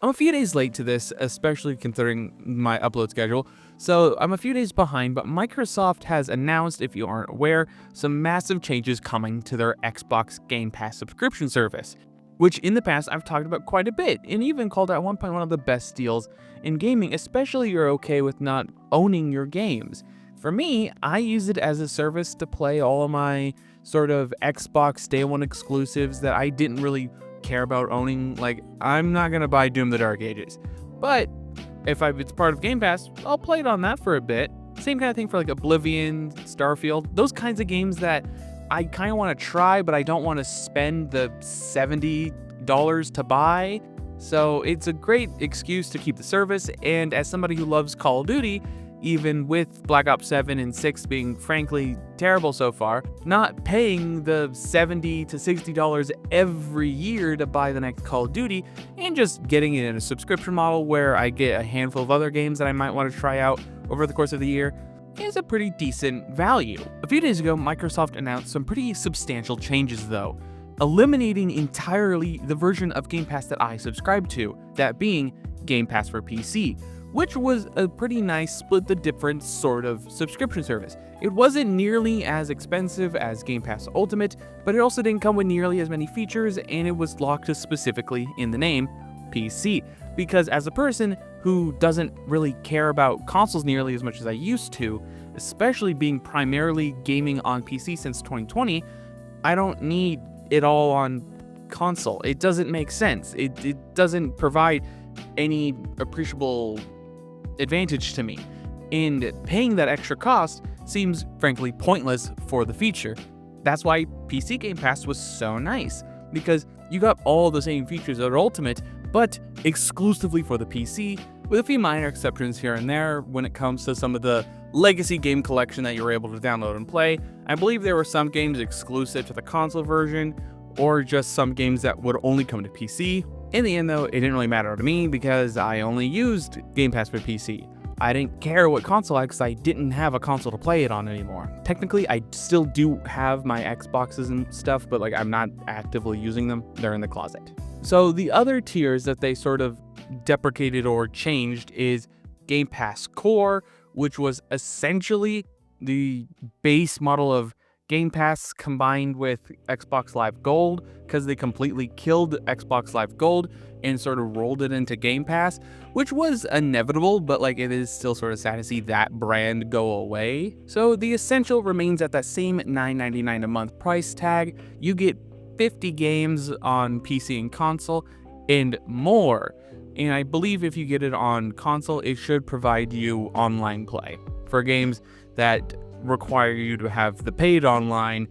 I'm a few days late to this, especially considering my upload schedule, so I'm a few days behind, but Microsoft has announced, if you aren't aware, some massive changes coming to their Xbox Game Pass subscription service, which in the past I've talked about quite a bit, and even called at one point one of the best deals in gaming, especially if you're okay with not owning your games. For me, I use it as a service to play all of my sort of Xbox Day One exclusives that I didn't really care about owning. Like, I'm not gonna buy Doom the Dark Ages, but if it's part of Game Pass, I'll play it on that for a bit. Same kind of thing for like Oblivion, Starfield, those kinds of games that I kind of want to try, but I don't want to spend the $70 to buy. So it's a great excuse to keep the service, and as somebody who loves Call of Duty, even with Black Ops 7 and 6 being frankly terrible so far, not paying the $70 to $60 every year to buy the next Call of Duty, and just getting it in a subscription model where I get a handful of other games that I might want to try out over the course of the year, is a pretty decent value. A few days ago, Microsoft announced some pretty substantial changes though, eliminating entirely the version of Game Pass that I subscribe to, that being Game Pass for PC, which was a pretty nice split the difference sort of subscription service. It wasn't nearly as expensive as Game Pass Ultimate, but it also didn't come with nearly as many features, and it was locked to specifically in the name PC. Because as a person who doesn't really care about consoles nearly as much as I used to, especially being primarily gaming on PC since 2020, I don't need it all on console. It doesn't make sense. It doesn't provide any appreciable advantage to me, and paying that extra cost seems frankly pointless for the feature. That's why PC Game Pass was so nice, because you got all the same features as Ultimate, but exclusively for the PC, with a few minor exceptions here and there when it comes to some of the legacy game collection that you were able to download and play. I believe there were some games exclusive to the console version, or just some games that would only come to PC. In the end though, it didn't really matter to me because I only used Game Pass for PC. I didn't care what console I had because I didn't have a console to play it on anymore. Technically, I still do have my Xboxes and stuff, but like I'm not actively using them. They're in the closet. So the other tiers that they sort of deprecated or changed is Game Pass Core, which was essentially the base model of Game Pass combined with Xbox Live Gold, because they completely killed Xbox Live Gold and sort of rolled it into Game Pass, which was inevitable, but like it is still sort of sad to see that brand go away. So the Essential remains at that same $9.99 a month price tag. You get 50 games on PC and console and more. And I believe if you get it on console, it should provide you online play for games that require you to have the paid online,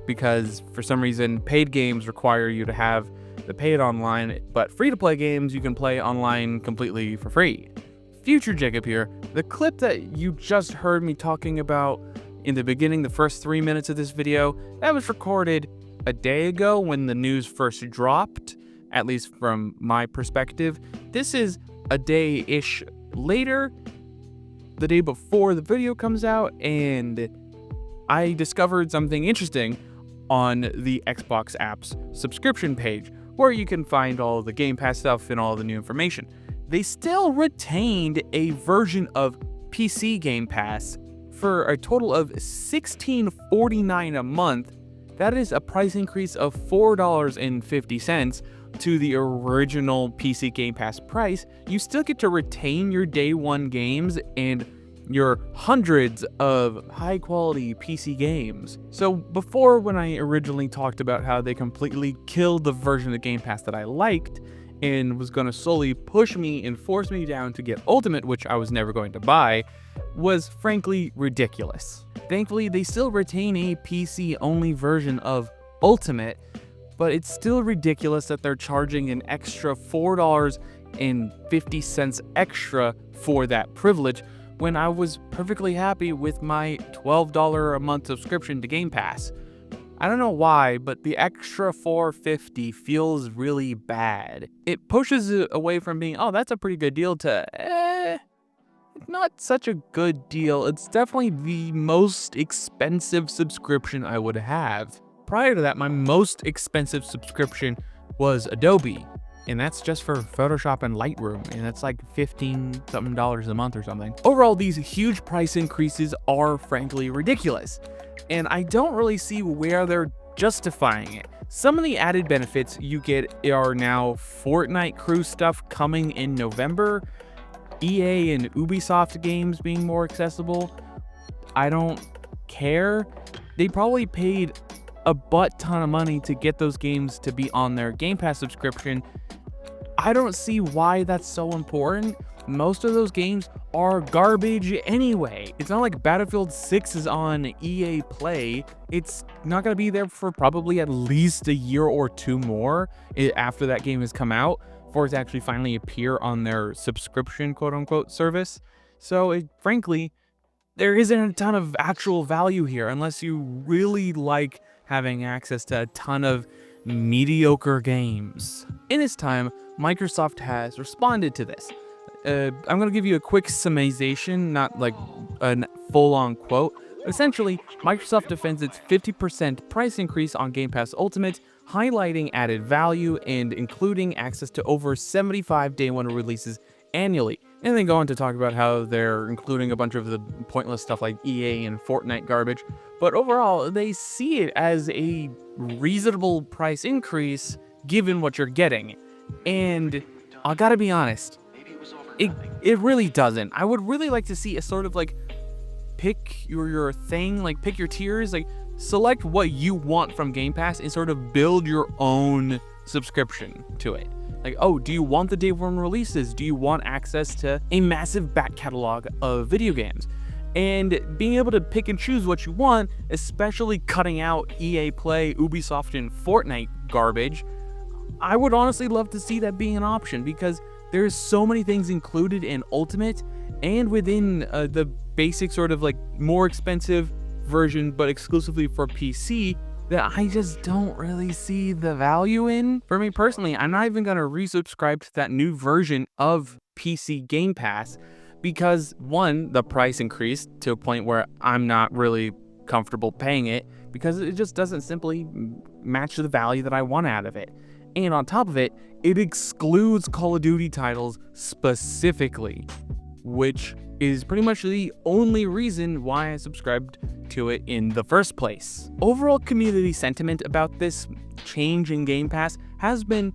because for some reason paid games require you to have the paid online, but free-to-play games you can play online completely for free. Future Jacob here. The clip that you just heard me talking about in the beginning, the first 3 minutes of this video, that was recorded a day ago when the news first dropped, at least from my perspective. This is a day-ish later, the day before the video comes out, and I discovered something interesting on the Xbox app's subscription page, where you can find all of the Game Pass stuff and all of the new information. They still retained a version of PC Game Pass for a total of $16.49 a month. That is a price increase of $4.50 to the original PC Game Pass price. You still get to retain your day one games and your hundreds of high quality PC games. So before, when I originally talked about how they completely killed the version of Game Pass that I liked and was going to slowly push me and force me down to get Ultimate, which I was never going to buy, was frankly ridiculous. Thankfully, they still retain a PC only version of Ultimate, but it's still ridiculous that they're charging an extra $4.50 extra for that privilege, when I was perfectly happy with my $12 a month subscription to Game Pass. I don't know why, but the extra $4.50 feels really bad. It pushes it away from being, oh, that's a pretty good deal, to, not such a good deal. It's definitely the most expensive subscription I would have. Prior to that, my most expensive subscription was Adobe. And that's just for Photoshop and Lightroom, and that's like $15 something a month or something. Overall, these huge price increases are frankly ridiculous, and I don't really see where they're justifying it. Some of the added benefits you get are now Fortnite crew stuff coming in November, EA and Ubisoft games being more accessible. I don't care. They probably paid a butt ton of money to get those games to be on their Game Pass subscription. I don't see why that's so important. Most of those games are garbage anyway. It's not like Battlefield 6 is on EA Play. It's not going to be there for probably at least a year or two more after that game has come out for it to actually finally appear on their subscription quote-unquote service. So frankly, there isn't a ton of actual value here unless you really like having access to a ton of mediocre games. In its time, Microsoft has responded to this. I'm going to give you a quick summarization, not like a full-on quote. Essentially, Microsoft defends its 50% price increase on Game Pass Ultimate, highlighting added value and including access to over 75 day one releases annually. And then go on to talk about how they're including a bunch of the pointless stuff like EA and Fortnite garbage. But overall, they see it as a reasonable price increase given what you're getting. And I gotta be honest, it really doesn't. I would really like to see a sort of like pick your thing, like pick your tiers, like select what you want from Game Pass and sort of build your own subscription to it. Like, oh, do you want the day one releases? Do you want access to a massive back catalog of video games? And being able to pick and choose what you want, especially cutting out EA Play, Ubisoft, and Fortnite garbage, I would honestly love to see that being an option because there's so many things included in Ultimate and within the basic sort of like more expensive version, but exclusively for PC, that I just don't really see the value in. For me personally, I'm not even going to resubscribe to that new version of PC Game Pass because one, the price increased to a point where I'm not really comfortable paying it because it just doesn't simply match the value that I want out of it. And on top of it, it excludes Call of Duty titles specifically, which is pretty much the only reason why I subscribed to it in the first place. Overall community sentiment about this change in Game Pass has been,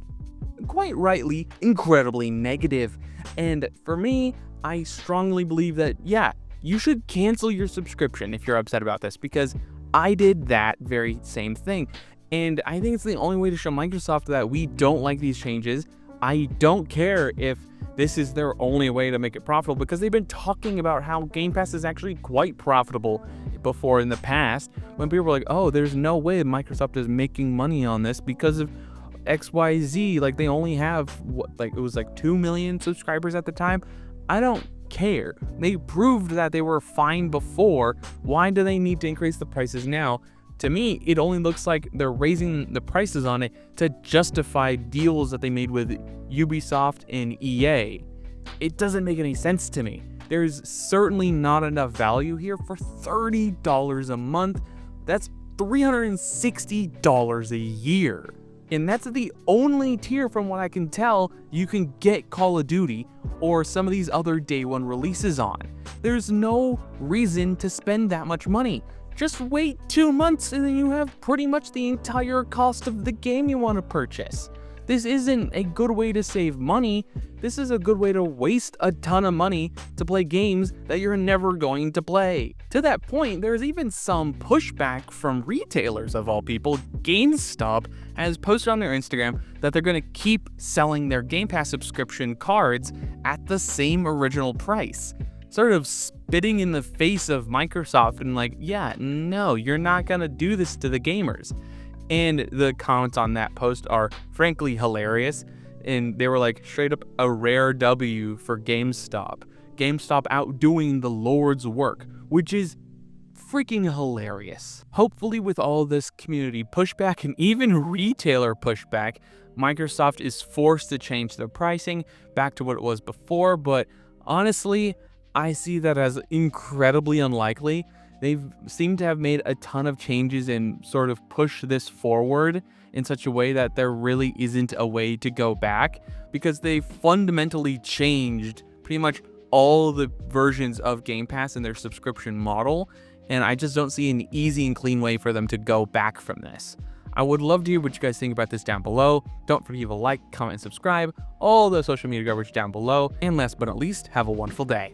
quite rightly, incredibly negative. And for me, I strongly believe that, yeah, you should cancel your subscription if you're upset about this, because I did that very same thing. And I think it's the only way to show Microsoft that we don't like these changes. I don't care if this is their only way to make it profitable, because they've been talking about how Game Pass is actually quite profitable before in the past, when people were like, oh, there's no way Microsoft is making money on this because of XYZ. Like, they only have, it was like 2 million subscribers at the time. I don't care. They proved that they were fine before. Why do they need to increase the prices now? To me, it only looks like they're raising the prices on it to justify deals that they made with Ubisoft and EA. It doesn't make any sense to me. There's certainly not enough value here for $30 a month. That's $360 a year. And that's the only tier, from what I can tell, you can get Call of Duty or some of these other day one releases on. There's no reason to spend that much money. Just wait 2 months and then you have pretty much the entire cost of the game you want to purchase. This isn't a good way to save money. This is a good way to waste a ton of money to play games that you're never going to play. To that point, there's even some pushback from retailers of all people. GameStop has posted on their Instagram that they're going to keep selling their Game Pass subscription cards at the same original price. Sort of spitting in the face of Microsoft and like, yeah, no, you're not going to do this to the gamers. And the comments on that post are frankly hilarious. And they were like, straight up a rare W for GameStop. GameStop outdoing the Lord's work, which is freaking hilarious. Hopefully with all this community pushback and even retailer pushback, Microsoft is forced to change their pricing back to what it was before. But honestly, I see that as incredibly unlikely. They've seemed to have made a ton of changes and sort of push this forward in such a way that there really isn't a way to go back, because they fundamentally changed pretty much all the versions of Game Pass in their subscription model, and I just don't see an easy and clean way for them to go back from this. I would love to hear what you guys think about this down below. Don't forget to leave a like, comment, and subscribe. All the social media garbage down below. And last but not least, have a wonderful day.